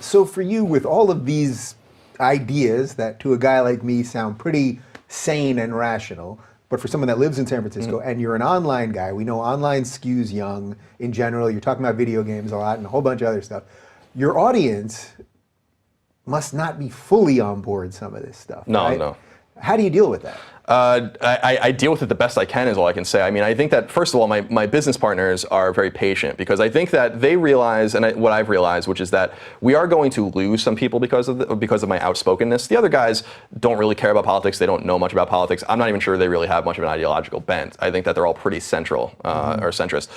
So for you, with all of these ideas that to a guy like me sound pretty sane and rational, but for someone that lives in San Francisco and you're an online guy, we know online skews young in general, you're talking about video games a lot and a whole bunch of other stuff. Your audience must not be fully on board some of this stuff, right? No. How do you deal with that? I deal with it the best I can is all I can say. I mean, I think that, first of all, my business partners are very patient because I think that they realize, and what I've realized, which is that we are going to lose some people because of my outspokenness. The other guys don't really care about politics. They don't know much about politics. I'm not even sure they really have much of an ideological bent. I think that they're all pretty central or centrist.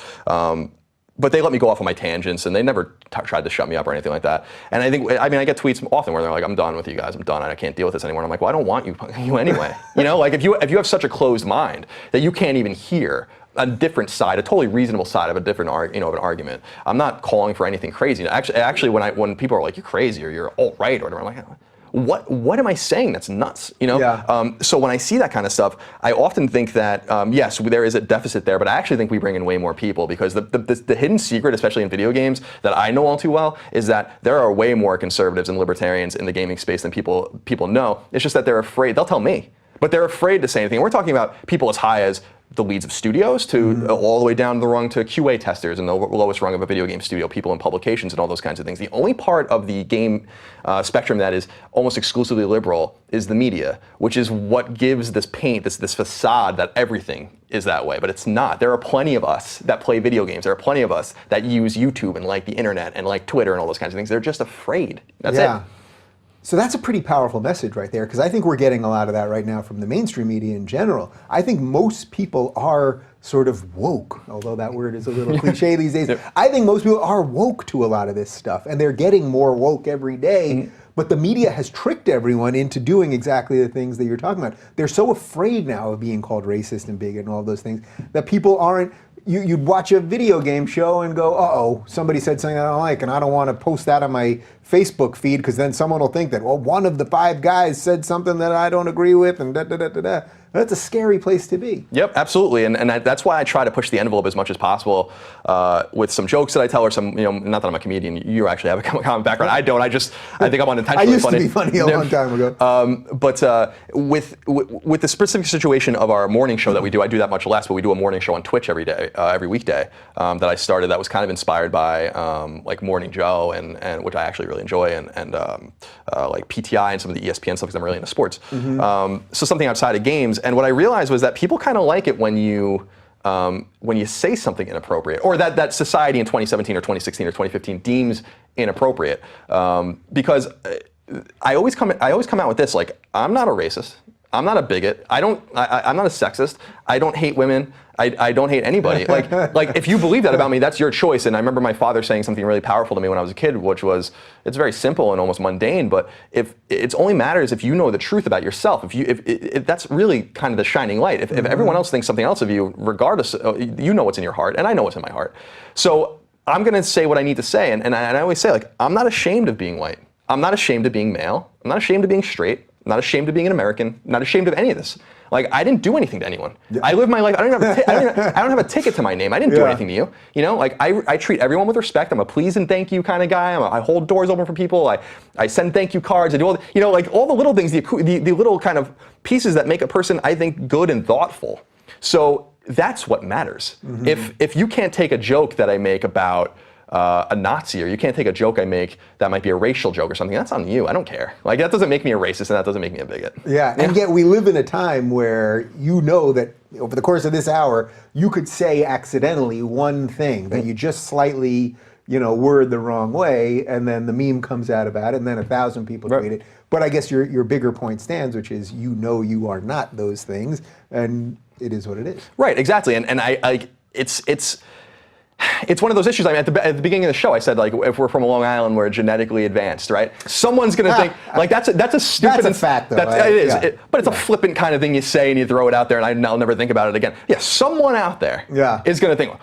But they let me go off on my tangents, and they never tried to shut me up or anything like that. And I think, I get tweets often where they're like, "I'm done with you guys. I'm done. I can't deal with this anymore." And I'm like, "Well, I don't want you anyway." You know, like if you have such a closed mind that you can't even hear a different side, a totally reasonable side of a different of an argument. I'm not calling for anything crazy. Actually, when people are like, "You're crazy," or "You're alt-right," or whatever, I'm like, what am I saying that's nuts? You know? Yeah. So when I see that kind of stuff, I often think that, yes, there is a deficit there, but I actually think we bring in way more people because the hidden secret, especially in video games, that I know all too well, is that there are way more conservatives and libertarians in the gaming space than people know. It's just that they're afraid. They'll tell me, but they're afraid to say anything. We're talking about people as high as the leads of studios to all the way down the rung to QA testers and the lowest rung of a video game studio, people in publications and all those kinds of things. The only part of the game spectrum that is almost exclusively liberal is the media, which is what gives this paint, this facade that everything is that way, but it's not. There are plenty of us that play video games. There are plenty of us that use YouTube and like the internet and like Twitter and all those kinds of things. They're just afraid. That's it. So that's a pretty powerful message right there, because I think we're getting a lot of that right now from the mainstream media in general. I think most people are sort of woke, although that word is a little cliche these days. I think most people are woke to a lot of this stuff, and they're getting more woke every day. But the media has tricked everyone into doing exactly the things that you're talking about. They're so afraid now of being called racist and bigot and all those things that people aren't. You'd watch a video game show and go, uh-oh, somebody said something I don't like, and I don't want to post that on my Facebook feed because then someone will think that, well, one of the 5 guys said something that I don't agree with, and da-da-da-da-da. That's a scary place to be. Yep, absolutely, and that's why I try to push the envelope as much as possible with some jokes that I tell, or some, not that I'm a comedian. You actually have a common background. I don't. I think I'm unintentionally funny. I used to be funny a long time ago. But with the specific situation of our morning show that we do, I do that much less, but we do a morning show on Twitch every day, every weekday that I started. That was kind of inspired by like Morning Joe, and which I actually really enjoy, and like PTI and some of the ESPN stuff because I'm really into sports. So something outside of games. And what I realized was that people kind of like it when you say something inappropriate, or that society in 2017 or 2016 or 2015 deems inappropriate. Because I always come out with this, like, I'm not a racist. I'm not a bigot. I'm not a sexist. I don't hate women. I don't hate anybody. Like if you believe that about me, that's your choice. And I remember my father saying something really powerful to me when I was a kid, which was, it's very simple and almost mundane, but if it only matters if you know the truth about yourself. If that's really kind of the shining light. If everyone else thinks something else of you, regardless, you know what's in your heart, and I know what's in my heart. So I'm gonna say what I need to say, and I always say, like, I'm not ashamed of being white. I'm not ashamed of being male. I'm not ashamed of being straight. I'm not ashamed of being an American. I'm not ashamed of any of this. Like, I didn't do anything to anyone. I live my life. I don't have a ticket to my name. I didn't do anything to you. You know, like I treat everyone with respect. I'm a please and thank you kind of guy. I hold doors open for people. I send thank you cards. I do all like all the little things, the little kind of pieces that make a person, I think, good and thoughtful. So that's what matters. If you can't take a joke that I make about a Nazi, or you can't take a joke I make that might be a racial joke or something, that's on you. I don't care. Like, that doesn't make me a racist, and that doesn't make me a bigot. Yeah, and yet we live in a time where you know that over the course of this hour, you could say accidentally one thing that you just slightly, word the wrong way, and then the meme comes out about it, and then 1,000 people tweet it. But I guess your bigger point stands, which is you are not those things, and it is what it is. Right, exactly, and it's one of those issues. I mean, at the beginning of the show, I said, like, if we're from Long Island, we're genetically advanced, right? Someone's going to think, like, that's a stupid... That's a fact, though. It is. But it's a flippant kind of thing you say, and you throw it out there, and I'll never think about it again. Yeah, someone out there is going to think,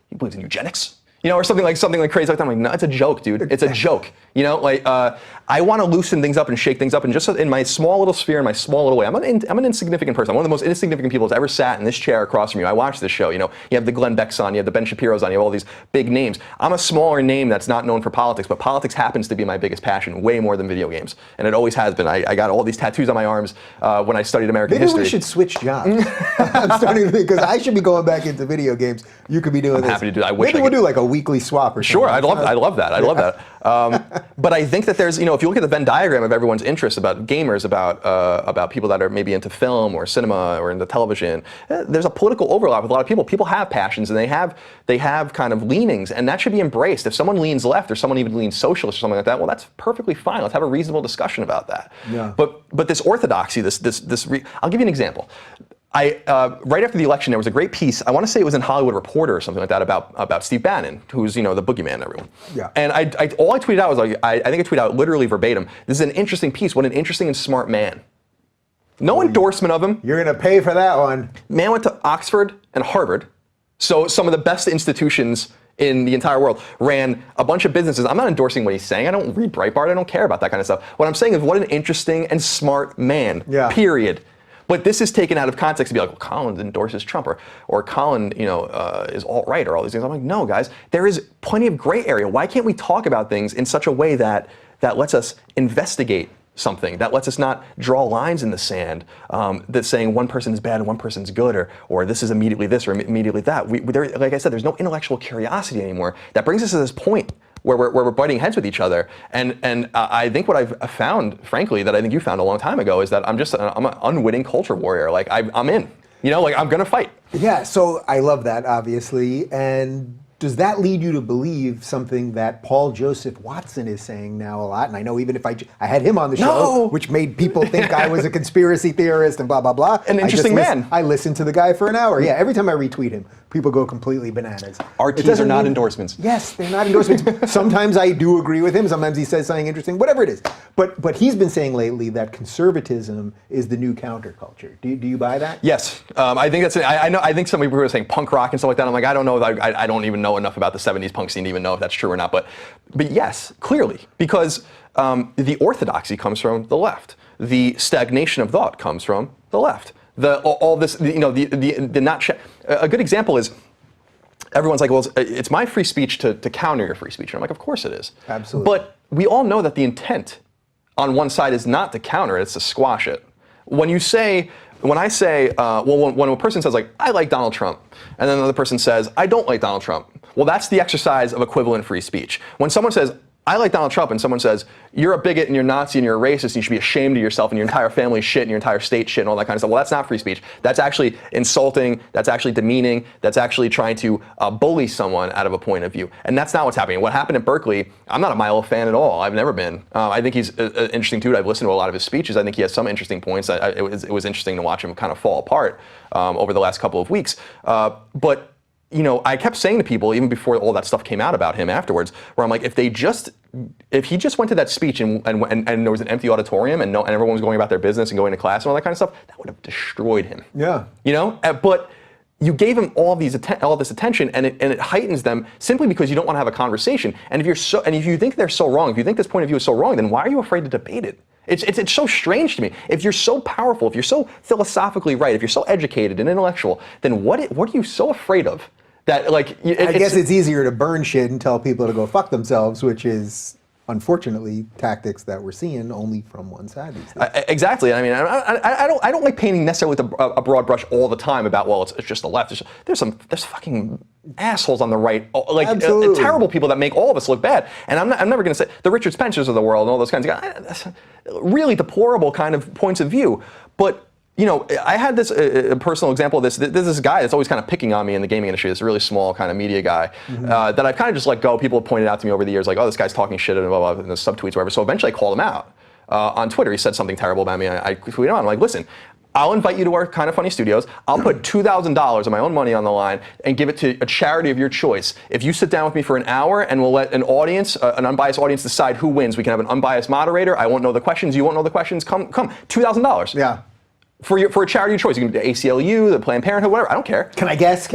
he believes in eugenics. You know, or something like crazy like that. I'm like, no, it's a joke, dude. It's a joke. You know, like I want to loosen things up and shake things up, and just in my small little sphere, in my small little way, I'm an insignificant person. I'm one of the most insignificant people that's ever sat in this chair across from you. I watch this show. You know, you have the Glenn Becks on, you have the Ben Shapiro's on, you have all these big names. I'm a smaller name that's not known for politics, but politics happens to be my biggest passion, way more than video games, and it always has been. I got all these tattoos on my arms when I studied American history. Maybe we should switch jobs. I'm starting to think, because I should be going back into video games. You could be doing this. I'm happy to do that. I wish Maybe we'll do like a weekly swap or something. Sure, I love that. But I think that there's, you know, if you look at the Venn diagram of everyone's interests about gamers, about people that are maybe into film or cinema or into television, there's a political overlap with a lot of people. People have passions and they have kind of leanings, and that should be embraced. If someone leans left or someone even leans socialist or something like that, well, that's perfectly fine. Let's have a reasonable discussion about that. Yeah. But this orthodoxy, I'll give you an example. Right after the election, there was a great piece. I want to say it was in Hollywood Reporter or something like that about Steve Bannon, who's, you know, the boogeyman to everyone. Yeah. And all I tweeted out was like, I think I tweeted out literally verbatim, this is an interesting piece. What an interesting and smart man. No endorsement of him. You're gonna pay for that one. Man went to Oxford and Harvard, so some of the best institutions in the entire world, ran a bunch of businesses. I'm not endorsing what he's saying. I don't read Breitbart. I don't care about that kind of stuff. What I'm saying is, what an interesting and smart man. Yeah. Period. But this is taken out of context to be like, well, Colin endorses Trump, or Colin, you know, is alt-right, or all these things. I'm like, no, guys, there is plenty of gray area. Why can't we talk about things in such a way that lets us investigate something, that lets us not draw lines in the sand, that's saying one person is bad and one person's good, or this is immediately this or immediately that. Like I said, there's no intellectual curiosity anymore. That brings us to this point where we're butting heads with each other. And I think what I've found, frankly, that I think you found a long time ago, is that I'm an unwitting culture warrior. Like I'm in, you know, like I'm gonna fight. Yeah, so I love that, obviously. And does that lead you to believe something that Paul Joseph Watson is saying now a lot? And I know even if I had him on the show, which made people think I was a conspiracy theorist and blah, blah, blah. An interesting man. I listened to the guy for an hour. Yeah, every time I retweet him, people go completely bananas. RTs are not endorsements. Yes, they're not endorsements. Sometimes I do agree with him. Sometimes he says something interesting, whatever it is. But he's been saying lately that conservatism is the new counterculture. Do you buy that? Yes, I think that's. I think some people were saying punk rock and stuff like that. I'm like, I don't know. I don't even know enough about the '70s punk scene to even know if that's true or not. But yes, clearly, because the orthodoxy comes from the left. The stagnation of thought comes from the left. All this, you know, the not. A good example is, everyone's like, well, it's my free speech to counter your free speech. And I'm like, of course it is. Absolutely. But we all know that the intent on one side is not to counter it, it's to squash it. When I say, when a person says, like, I like Donald Trump, and then another person says, I don't like Donald Trump, well, that's the exercise of equivalent free speech. When someone says, I like Donald Trump, and someone says, you're a bigot and you're Nazi and you're a racist and you should be ashamed of yourself and your entire family shit and your entire state shit and all that kind of stuff. Well, that's not free speech. That's actually insulting. That's actually demeaning. That's actually trying to bully someone out of a point of view. And that's not what's happening. What happened at Berkeley, I'm not a Milo fan at all. I've never been. I think he's an interesting dude. I've listened to a lot of his speeches. I think he has some interesting points. It was interesting to watch him kind of fall apart over the last couple of weeks. But you know, I kept saying to people, even before all that stuff came out about him afterwards, where I'm like, if he just went to that speech and there was an empty auditorium and everyone was going about their business and going to class and all that kind of stuff, that would have destroyed him. Yeah. You know, but you gave him all this attention, and it heightens them simply because you don't want to have a conversation. And if you think they're so wrong, if you think this point of view is so wrong, then why are you afraid to debate it? It's so strange to me. If you're so powerful, if you're so philosophically right, if you're so educated and intellectual, then what are you so afraid of? That, like, I guess it's easier to burn shit and tell people to go fuck themselves, which is, unfortunately, tactics that we're seeing only from one side these days. Exactly. I mean, I don't like painting necessarily with a broad brush all the time about, well, it's just the left. There's fucking assholes on the right, like terrible people that make all of us look bad. And I'm never going to say the Richard Spencers of the world and all those kinds of guys. Really deplorable kind of points of view, but. You know, I had this personal example of this. There's this guy that's always kind of picking on me in the gaming industry, this really small kind of media guy, that I've kind of just let go. People have pointed out to me over the years, like, oh, this guy's talking shit and blah, blah, blah, in the subtweets or whatever. So eventually I called him out on Twitter. He said something terrible about me. I tweeted on. I'm like, listen, I'll invite you to our Kind of Funny studios. I'll put $2,000 of my own money on the line and give it to a charity of your choice. If you sit down with me for an hour and we'll let an audience, an unbiased audience, decide who wins. We can have an unbiased moderator. I won't know the questions. You won't know the questions. Come. $2,000. Yeah. For a charity of choice. You can do ACLU, the Planned Parenthood, whatever. I don't care. Can I guess?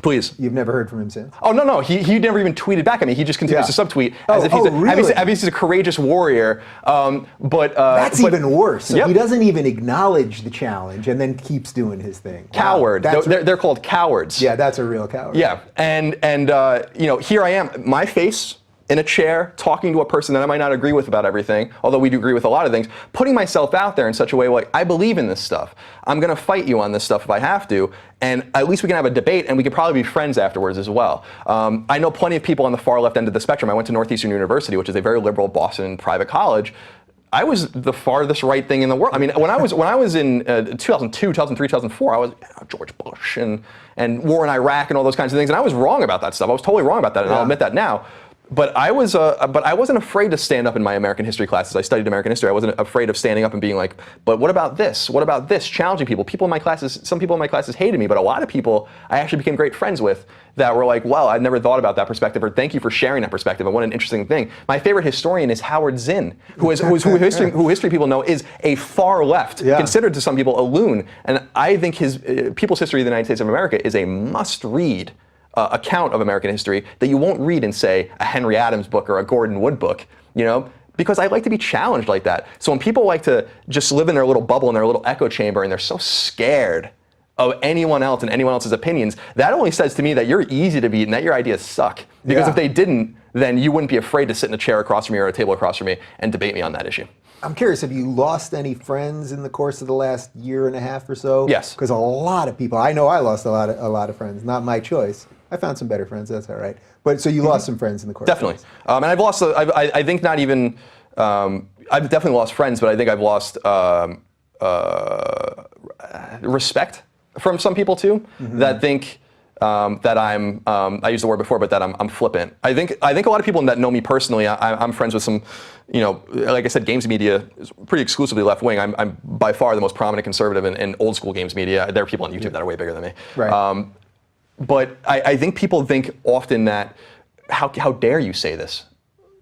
Please. You've never heard from him since? Oh, no. He never even tweeted back at me. He just continues to subtweet as if he's a courageous warrior. That's even worse. So yep. he doesn't even acknowledge the challenge and then keeps doing his thing. Coward. Wow. They're called cowards. Yeah, that's a real coward. Yeah, and here I am, my face in a chair, talking to a person that I might not agree with about everything, although we do agree with a lot of things, putting myself out there in such a way like, I believe in this stuff. I'm going to fight you on this stuff if I have to, and at least we can have a debate, and we could probably be friends afterwards as well. I know plenty of people on the far left end of the spectrum. I went to Northeastern University, which is a very liberal Boston private college. I was the farthest right thing in the world. I mean, when I was in 2002, 2003, 2004, I was George Bush and war in Iraq and all those kinds of things, and I was wrong about that stuff. I was totally wrong about that, and I'll admit that now. But I wasn't afraid to stand up in my American history classes. I studied American history. I wasn't afraid of standing up and being like, but what about this? What about this? Challenging people. People in my classes, some people in my classes hated me, but a lot of people I actually became great friends with that were like, well, I'd never thought about that perspective, or thank you for sharing that perspective, and what an interesting thing. My favorite historian is Howard Zinn, who history people know is a far left, considered to some people a loon. And I think his People's History of the United States of America is a must-read account of American history that you won't read in, say, a Henry Adams book or a Gordon Wood book, because I like to be challenged like that. So when people like to just live in their little bubble, in their little echo chamber, and they're so scared of anyone else and anyone else's opinions, that only says to me that you're easy to beat and that your ideas suck. Because if they didn't, then you wouldn't be afraid to sit in a chair across from me or a table across from me and debate me on that issue. I'm curious, have you lost any friends in the course of the last year and a half or so? Yes. Because a lot of people, I know I lost a lot of friends, not my choice. I found some better friends, that's all right. But so you lost some friends in the course Definitely. of this. And I've lost, I think not even, I've definitely lost friends, but I think I've lost respect from some people too, that think that I'm, I used the word before, but that I'm flippant. I think a lot of people that know me personally, I'm friends with some, like I said, games media is pretty exclusively left wing. I'm by far the most prominent conservative in old school games media. There are people on YouTube that are way bigger than me. Right. But I think people think often that, how dare you say this?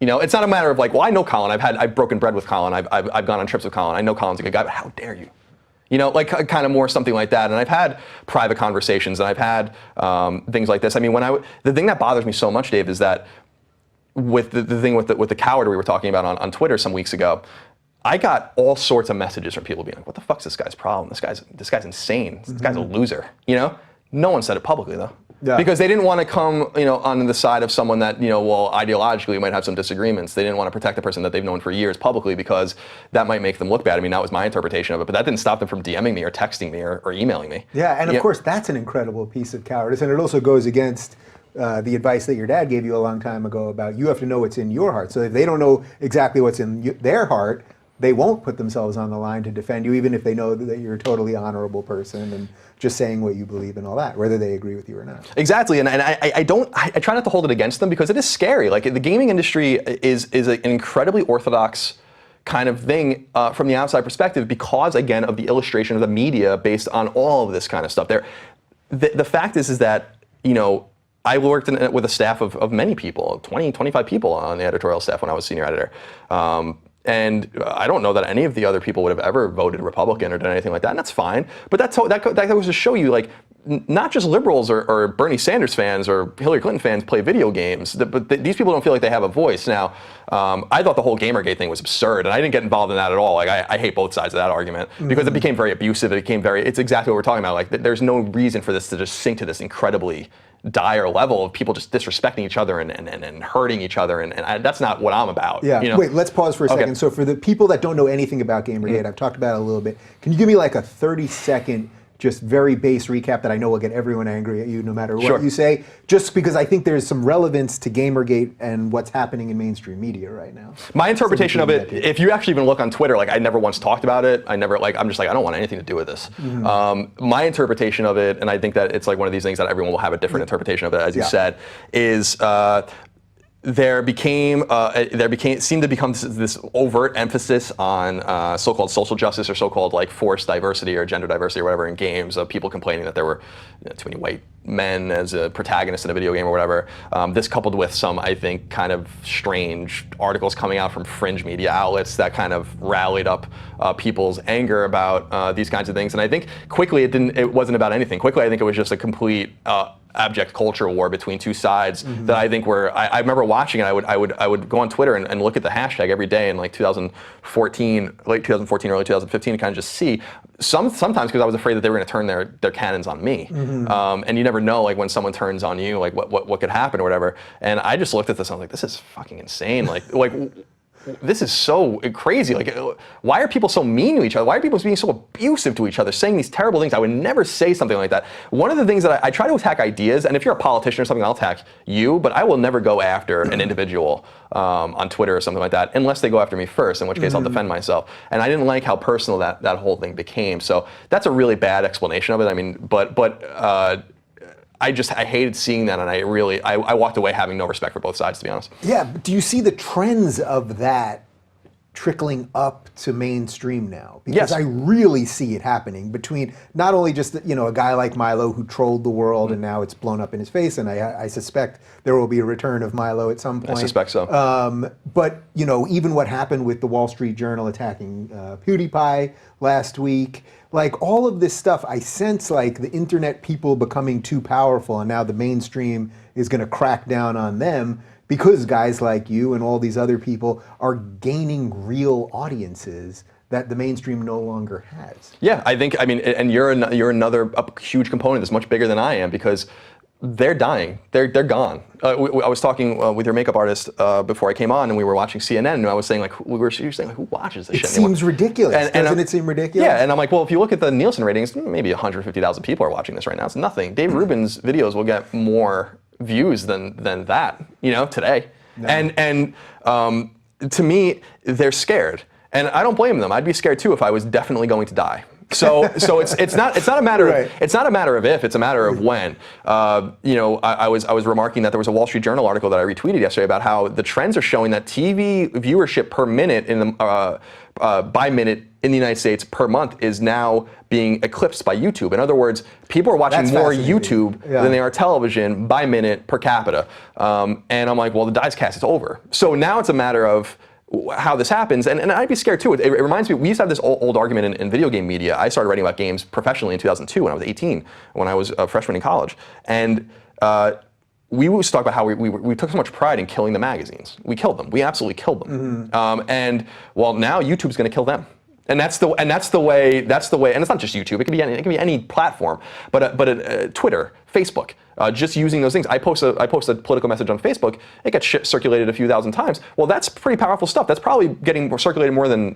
It's not a matter of like, well, I know Colin. I've broken bread with Colin. I've gone on trips with Colin. I know Colin's a good guy, but how dare you? Like kind of more something like that. And I've had private conversations, and I've had things like this. I mean, the thing that bothers me so much, Dave, is that with the thing with the coward we were talking about on Twitter some weeks ago, I got all sorts of messages from people being like, what the fuck's this guy's problem? This guy's insane. This guy's a loser. No one said it publicly though. Yeah. Because they didn't want to come, on the side of someone that, well, ideologically might have some disagreements. They didn't want to protect the person that they've known for years publicly because that might make them look bad. I mean, that was my interpretation of it, but that didn't stop them from DMing me or texting me or emailing me. Yeah, and of course, that's an incredible piece of cowardice, and it also goes against the advice that your dad gave you a long time ago about you have to know what's in your heart. So if they don't know exactly what's in their heart, they won't put themselves on the line to defend you, even if they know that you're a totally honorable person and just saying what you believe and all that, whether they agree with you or not. Exactly, and I try not to hold it against them because it is scary. Like the gaming industry is an incredibly orthodox kind of thing from the outside perspective because, again, of the illustration of the media based on all of this kind of stuff. The fact is that, I worked with a staff of many people, 20, 25 people on the editorial staff when I was senior editor. And I don't know that any of the other people would have ever voted Republican or done anything like that, and that's fine. But that goes to show you, like, not just liberals or Bernie Sanders fans or Hillary Clinton fans play video games, but these people don't feel like they have a voice. Now, I thought the whole GamerGate thing was absurd, and I didn't get involved in that at all. Like, I hate both sides of that argument because it became very abusive. It's exactly what we're talking about. Like, there's no reason for this to just sink to this incredibly dire level of people just disrespecting each other and hurting each other, and that's not what I'm about. Yeah. Wait, let's pause for a second. So for the people that don't know anything about GamerGate, I've talked about it a little bit. Can you give me like a 30-second, just very base recap that I know will get everyone angry at you no matter what you say? Just because I think there's some relevance to GamerGate and what's happening in mainstream media right now. My interpretation of it, if you actually even look on Twitter, like I never once talked about it. I'm just like, I don't want anything to do with this. My interpretation of it, and I think that it's like one of these things that everyone will have a different interpretation of it, as you said, is there seemed to become this overt emphasis on so-called social justice or so-called like forced diversity or gender diversity or whatever in games, of people complaining that there were too many white men as a protagonist in a video game or whatever. This coupled with some, I think, kind of strange articles coming out from fringe media outlets that kind of rallied up people's anger about these kinds of things. And I think quickly it wasn't about anything. Quickly, I think it was just a complete abject culture war between two sides that I think were. I remember watching it. I would go on Twitter and look at the hashtag every day in like 2014, late 2014, early 2015, to kind of just see. Sometimes because I was afraid that they were going to turn their cannons on me, and you never know, like when someone turns on you, like what could happen or whatever. And I just looked at this and I was like, this is fucking insane. Like this is so crazy. Like, why are people so mean to each other? Why are people being so abusive to each other, saying these terrible things? I would never say something like that. One of the things that I try to attack ideas, and if you're a politician or something, I'll attack you, but I will never go after an individual on Twitter or something like that, unless they go after me first, in which case I'll defend myself. And I didn't like how personal that whole thing became. So that's a really bad explanation of it. I mean, I hated seeing that, and I walked away having no respect for both sides, to be honest. Yeah, but do you see the trends of that trickling up to mainstream now? Because I really see it happening between not only just a guy like Milo who trolled the world and now it's blown up in his face, and I suspect there will be a return of Milo at some point. I suspect so. But even what happened with the Wall Street Journal attacking PewDiePie last week. Like all of this stuff, I sense like the internet people becoming too powerful, and now the mainstream is going to crack down on them because guys like you and all these other people are gaining real audiences that the mainstream no longer has. Yeah, I mean, and you're another huge component that's much bigger than I am, because they're dying. They're gone. I was talking with your makeup artist before I came on, and we were watching CNN, and I was saying like, she was saying like, who watches this shit? It seems ridiculous. Doesn't it seem ridiculous? Yeah, and I'm like, well, if you look at the Nielsen ratings, maybe 150,000 people are watching this right now. It's nothing. Dave Rubin's videos will get more views than that, today. No. And to me, they're scared, and I don't blame them. I'd be scared too if I was definitely going to die. So it's not a matter of it's not a matter of if, it's a matter of when. I was remarking that there was a Wall Street Journal article that I retweeted yesterday about how the trends are showing that TV viewership per minute by minute in the United States per month is now being eclipsed by YouTube. In other words, people are watching more YouTube than they are television by minute per capita. And I'm like, well, the die's cast, it's over. So now it's a matter of how this happens, and I'd be scared too. It reminds me, we used to have this old argument in video game media. I started writing about games professionally in 2002 when I was 18, when I was a freshman in college. And we used to talk about how we took so much pride in killing the magazines. We killed them. We absolutely killed them. And well, now YouTube's going to kill them. And that's the way. And it's not just YouTube. It can be any platform. But Twitter, Facebook, just using those things. I post a political message on Facebook. It gets circulated a few thousand times. Well, that's pretty powerful stuff. That's probably getting circulated more than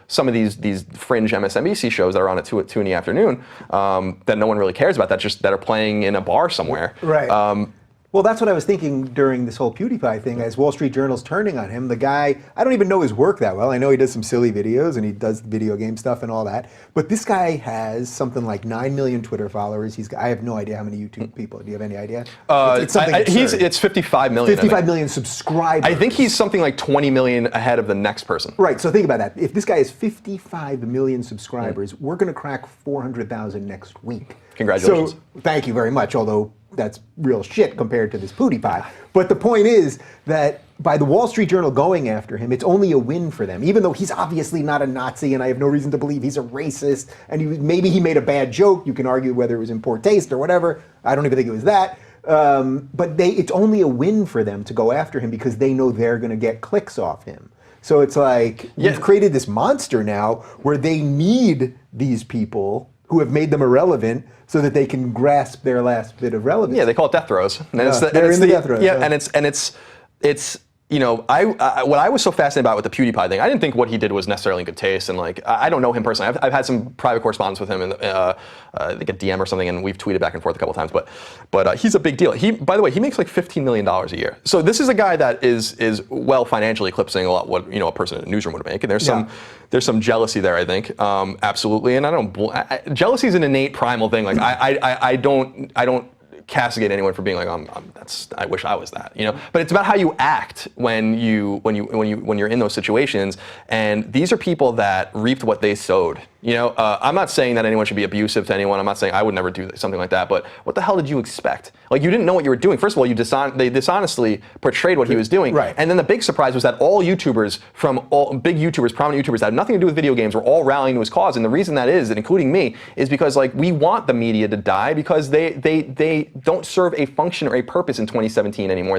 some of these fringe MSNBC shows that are on at 2 in the afternoon that no one really cares about. That are playing in a bar somewhere. Right. Well, that's what I was thinking during this whole PewDiePie thing, as Wall Street Journal's turning on him. The guy, I don't even know his work that well. I know he does some silly videos and he does video game stuff and all that. But this guy has something like 9 million Twitter followers. I have no idea how many YouTube people. Do you have any idea? It's something it's 55 million. 55 million subscribers. I think he's something like 20 million ahead of the next person. Right, so think about that. If this guy has 55 million subscribers, we're going to crack 400,000 next week. Congratulations. So, thank you very much, although that's real shit compared to this PewDiePie. But the point is that by the Wall Street Journal going after him, it's only a win for them, even though he's obviously not a Nazi, and I have no reason to believe he's a racist, and maybe he made a bad joke. You can argue whether it was in poor taste or whatever. I don't even think it was that. But it's only a win for them to go after him because they know they're going to get clicks off him. So it's like, we've created this monster now where they need these people who have made them irrelevant so that they can grasp their last bit of relevance. Yeah, they call it death throws. And they're in the death throws. Yeah, and it's what I was so fascinated about with the PewDiePie thing, I didn't think what he did was necessarily in good taste, and like I don't know him personally. I've had some private correspondence with him, and I think a DM or something, and we've tweeted back and forth a couple of times. But he's a big deal. By the way, he makes like $15 million a year. So this is a guy that is well financially eclipsing a lot what a person in a newsroom would make. And there's some jealousy there, I think, absolutely. And jealousy is an innate primal thing. Like I don't castigate anyone for being like, I wish I was that, But it's about how you act when you're in those situations. And these are people that reaped what they sowed, You know, I'm not saying that anyone should be abusive to anyone. I'm not saying I would never do something like that. But what the hell did you expect? Like, you didn't know what you were doing. First of all, they dishonestly portrayed what he was doing. Right. And then the big surprise was that all YouTubers, from all big YouTubers, prominent YouTubers that had nothing to do with video games, were all rallying to his cause. And the reason that is, and including me, is because like we want the media to die because they don't serve a function or a purpose in 2017 anymore.